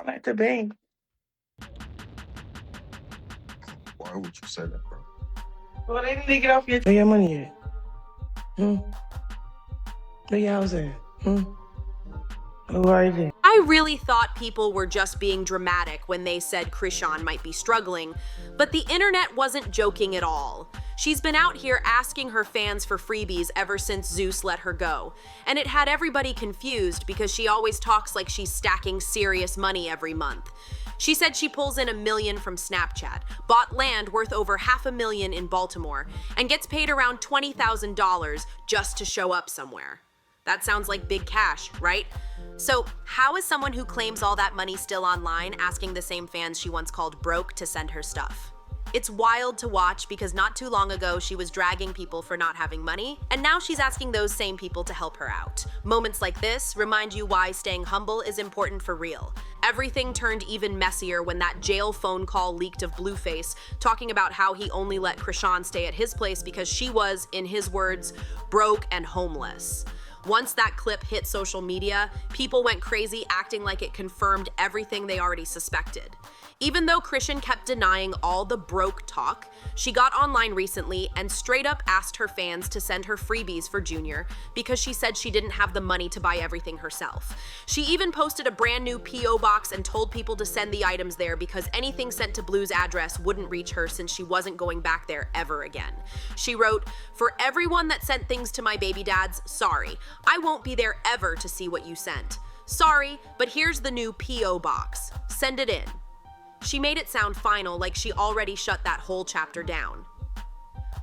at the bank. Why would you say that, bro? Well, they need to get off your money yet. Where your house at? Right there. I really thought people were just being dramatic when they said Chrisean might be struggling, but the internet wasn't joking at all. She's been out here asking her fans for freebies ever since Zeus let her go, and it had everybody confused because she always talks like she's stacking serious money every month. She said she pulls in $1 million from Snapchat, bought land worth over $500,000 in Baltimore, and gets paid around $20,000 just to show up somewhere. That sounds like big cash, right? So how is someone who claims all that money still online asking the same fans she once called broke to send her stuff? It's wild to watch because not too long ago she was dragging people for not having money, and now she's asking those same people to help her out. Moments like this remind you why staying humble is important for real. Everything turned even messier when that jail phone call leaked of Blueface, talking about how he only let Chrisean stay at his place because she was, in his words, broke and homeless. Once that clip hit social media, people went crazy acting like it confirmed everything they already suspected. Even though Chrisean kept denying all the broke talk, she got online recently and straight up asked her fans to send her freebies for Junior because she said she didn't have the money to buy everything herself. She even posted a brand new P.O. box and told people to send the items there because anything sent to Blue's address wouldn't reach her since she wasn't going back there ever again. She wrote, "For everyone that sent things to my baby dads, sorry. I won't be there ever to see what you sent. Sorry, but here's the new P.O. box. Send it in." She made it sound final, like she already shut that whole chapter down.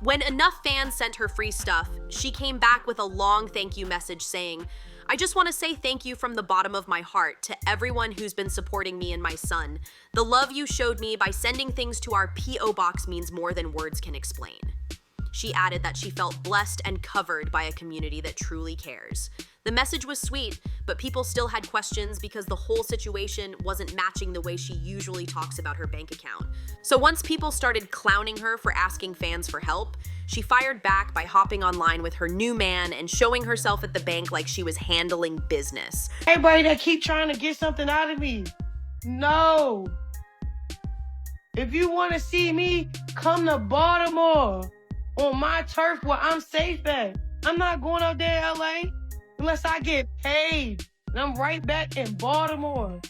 When enough fans sent her free stuff, she came back with a long thank you message saying, "I just want to say thank you from the bottom of my heart to everyone who's been supporting me and my son. The love you showed me by sending things to our P.O. box means more than words can explain." She added that she felt blessed and covered by a community that truly cares. The message was sweet, but people still had questions because the whole situation wasn't matching the way she usually talks about her bank account. So once people started clowning her for asking fans for help, she fired back by hopping online with her new man and showing herself at the bank like she was handling business. Everybody that keep trying to get something out of me, no. If you want to see me, come to Baltimore on my turf where I'm safe at. I'm not going out there in LA unless I get paid. And I'm right back in Baltimore.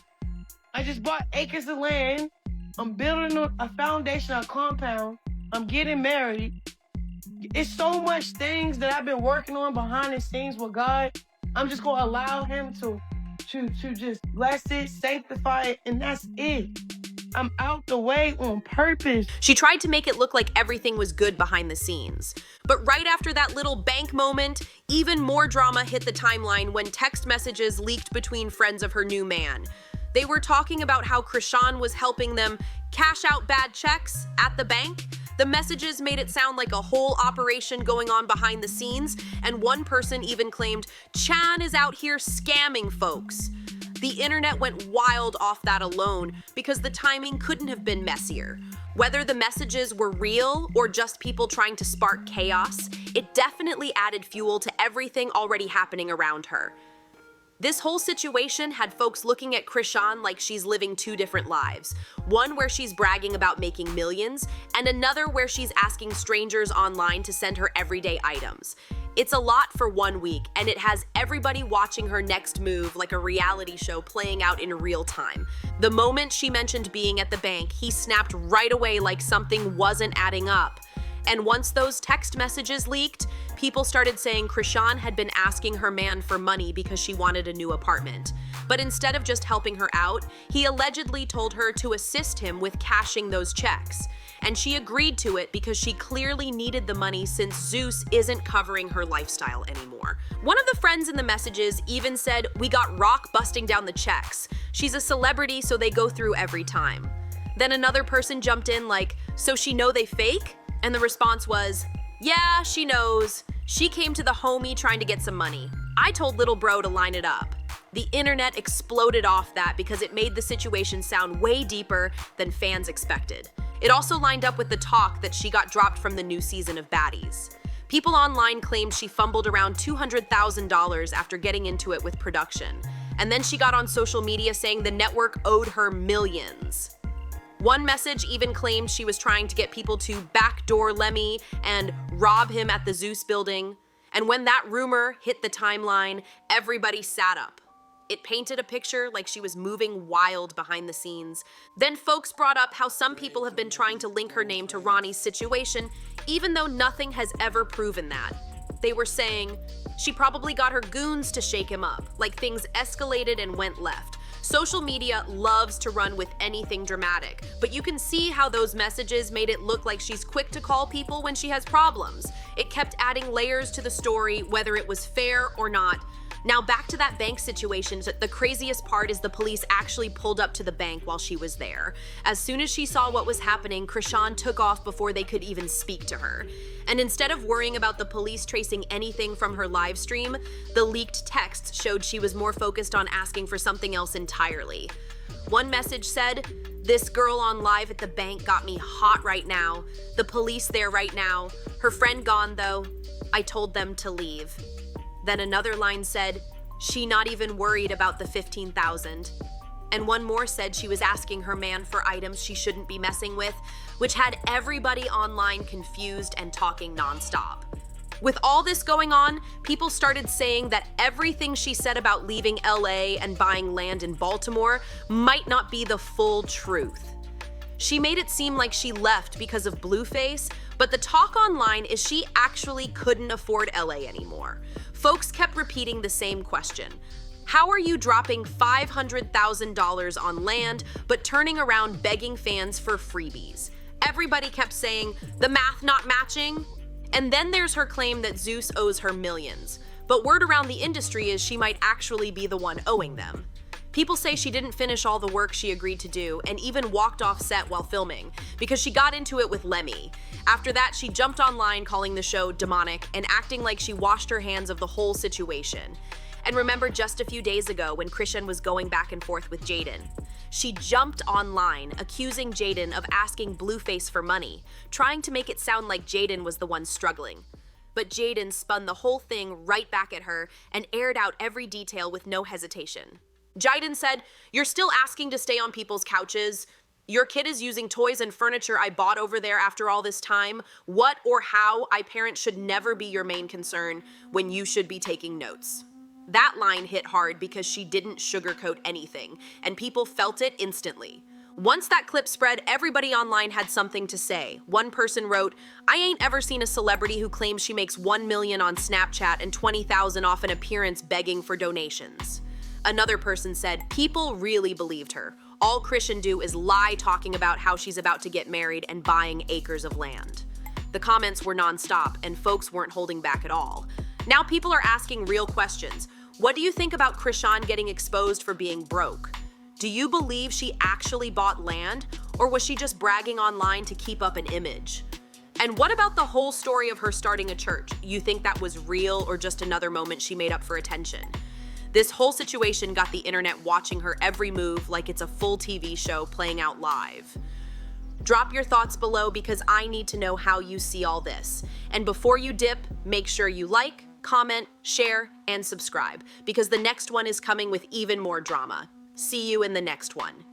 I just bought acres of land. I'm building a foundation, a compound. I'm getting married. It's so much things that I've been working on behind the scenes with God. I'm just going to allow him to just bless it, sanctify it, and that's it. I'm out the way on purpose. She tried to make it look like everything was good behind the scenes. But right after that little bank moment, even more drama hit the timeline when text messages leaked between friends of her new man. They were talking about how Chrisean was helping them cash out bad checks at the bank. The messages made it sound like a whole operation going on behind the scenes, and one person even claimed Chan is out here scamming folks. The internet went wild off that alone because the timing couldn't have been messier. Whether the messages were real or just people trying to spark chaos, it definitely added fuel to everything already happening around her. This whole situation had folks looking at Chrisean like she's living two different lives. One where she's bragging about making millions, and another where she's asking strangers online to send her everyday items. It's a lot for 1 week, and it has everybody watching her next move like a reality show playing out in real time. The moment she mentioned being at the bank, he snapped right away like something wasn't adding up. And once those text messages leaked, people started saying Chrisean had been asking her man for money because she wanted a new apartment. But instead of just helping her out, he allegedly told her to assist him with cashing those checks. And she agreed to it because she clearly needed the money since Zeus isn't covering her lifestyle anymore. One of the friends in the messages even said, "We got Rock busting down the checks. She's a celebrity, so they go through every time." Then another person jumped in like, "So she know they fake?" And the response was, "Yeah, she knows. She came to the homie trying to get some money. I told little bro to line it up." The internet exploded off that because it made the situation sound way deeper than fans expected. It also lined up with the talk that she got dropped from the new season of Baddies. People online claimed she fumbled around $200,000 after getting into it with production. And then she got on social media saying the network owed her millions. One message even claimed she was trying to get people to backdoor Lemmy and rob him at the Zeus building. And when that rumor hit the timeline, everybody sat up. It painted a picture like she was moving wild behind the scenes. Then folks brought up how some people have been trying to link her name to Ronnie's situation, even though nothing has ever proven that. They were saying she probably got her goons to shake him up, like things escalated and went left. Social media loves to run with anything dramatic, but you can see how those messages made it look like she's quick to call people when she has problems. It kept adding layers to the story, whether it was fair or not. Now back to that bank situation, the craziest part is the police actually pulled up to the bank while she was there. As soon as she saw what was happening, Chrisean took off before they could even speak to her. And instead of worrying about the police tracing anything from her live stream, the leaked texts showed she was more focused on asking for something else entirely. One message said, "This girl on live at the bank got me hot right now. The police there right now. Her friend gone though. I told them to leave." Then another line said, "She not even worried about the 15,000. And one more said she was asking her man for items she shouldn't be messing with, which had everybody online confused and talking nonstop. With all this going on, people started saying that everything she said about leaving LA and buying land in Baltimore might not be the full truth. She made it seem like she left because of Blueface, but the talk online is she actually couldn't afford LA anymore. Folks kept repeating the same question. How are you dropping $500,000 on land, but turning around begging fans for freebies? Everybody kept saying, the math not matching. And then there's her claim that Zeus owes her millions. But word around the industry is she might actually be the one owing them. People say she didn't finish all the work she agreed to do and even walked off set while filming because she got into it with Lemmy. After that, she jumped online calling the show demonic and acting like she washed her hands of the whole situation. And remember just a few days ago when Chrisean was going back and forth with Jaden. She jumped online accusing Jaden of asking Blueface for money, trying to make it sound like Jaden was the one struggling. But Jaden spun the whole thing right back at her and aired out every detail with no hesitation. Jaden said, "You're still asking to stay on people's couches. Your kid is using toys and furniture I bought over there after all this time. What or how I parent should never be your main concern when you should be taking notes." That line hit hard because she didn't sugarcoat anything, and people felt it instantly. Once that clip spread, everybody online had something to say. One person wrote, "I ain't ever seen a celebrity who claims she makes $1 million on Snapchat and $20,000 off an appearance begging for donations." Another person said, "People really believed her. All Chrisean do is lie talking about how she's about to get married and buying acres of land." The comments were nonstop, and folks weren't holding back at all. Now people are asking real questions. What do you think about Chrisean getting exposed for being broke? Do you believe she actually bought land, or was she just bragging online to keep up an image? And what about the whole story of her starting a church? You think that was real or just another moment she made up for attention? This whole situation got the internet watching her every move like it's a full TV show playing out live. Drop your thoughts below because I need to know how you see all this. And before you dip, make sure you like, comment, share, and subscribe because the next one is coming with even more drama. See you in the next one.